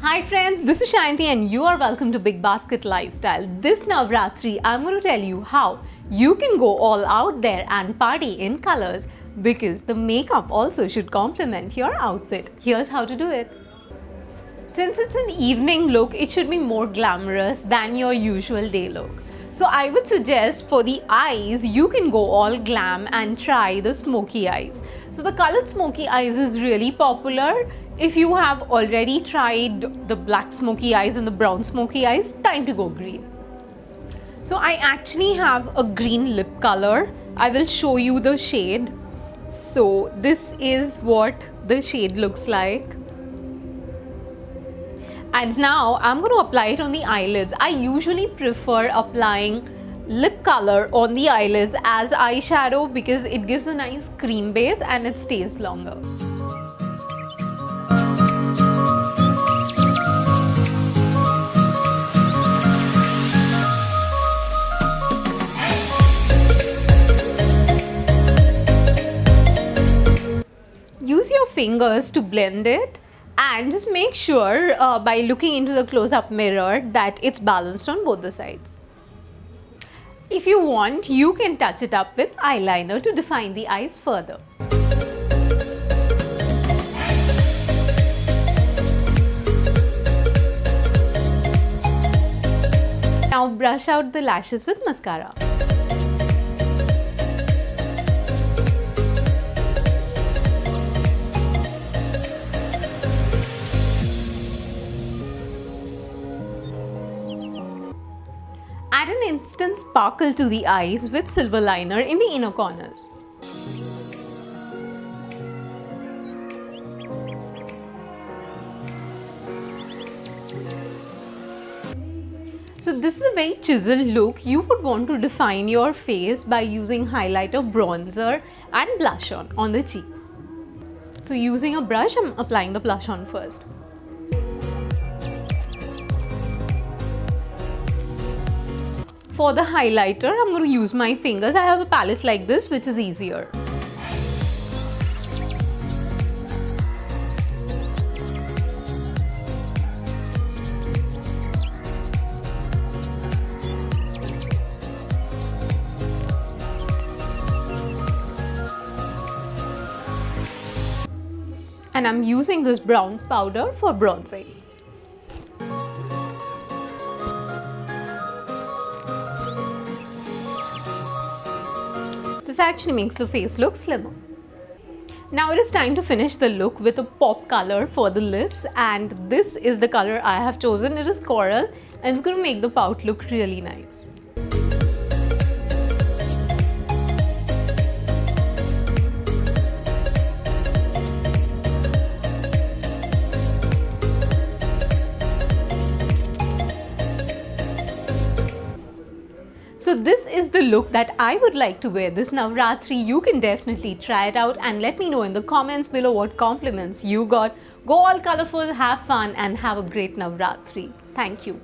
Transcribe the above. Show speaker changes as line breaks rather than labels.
Hi friends, this is Shanti and you are welcome to Big Basket Lifestyle. This Navratri, I'm going to tell you how you can go all out there and party in colors because the makeup also should complement your outfit. Here's how to do it. Since it's an evening look, it should be more glamorous than your usual day look. So I would suggest for the eyes, you can go all glam and try the smoky eyes. So the colored smoky eyes is really popular. If you have already tried the black smoky eyes and the brown smoky eyes, time to go green. So I actually have a green lip color. I will show you the shade. So this is what the shade looks like. And now I'm going to apply it on the eyelids. I usually prefer applying lip color on the eyelids as eyeshadow because it gives a nice cream base and it stays longer. Use your fingers to blend it and just make sure by looking into the close-up mirror that it's balanced on both the sides. If you want, you can touch it up with eyeliner to define the eyes further. Now brush out the lashes with mascara. Add an instant sparkle to the eyes with silver liner in the inner corners. So this is a very chiseled look. You would want to define your face by using highlighter, bronzer and blush on the cheeks. So using a brush, I'm applying the blush on first. For the highlighter, I'm going to use my fingers. I have a palette like this, which is easier. And I'm using this brown powder for bronzing. This actually makes the face look slimmer. Now it is time to finish the look with a pop color for the lips, and this is the color I have chosen. It is coral and it's going to make the pout look really nice. So this is the look that I would like to wear this Navratri. You can definitely try it out and let me know in the comments below what compliments you got. Go all colorful, have fun and have a great Navratri. Thank you.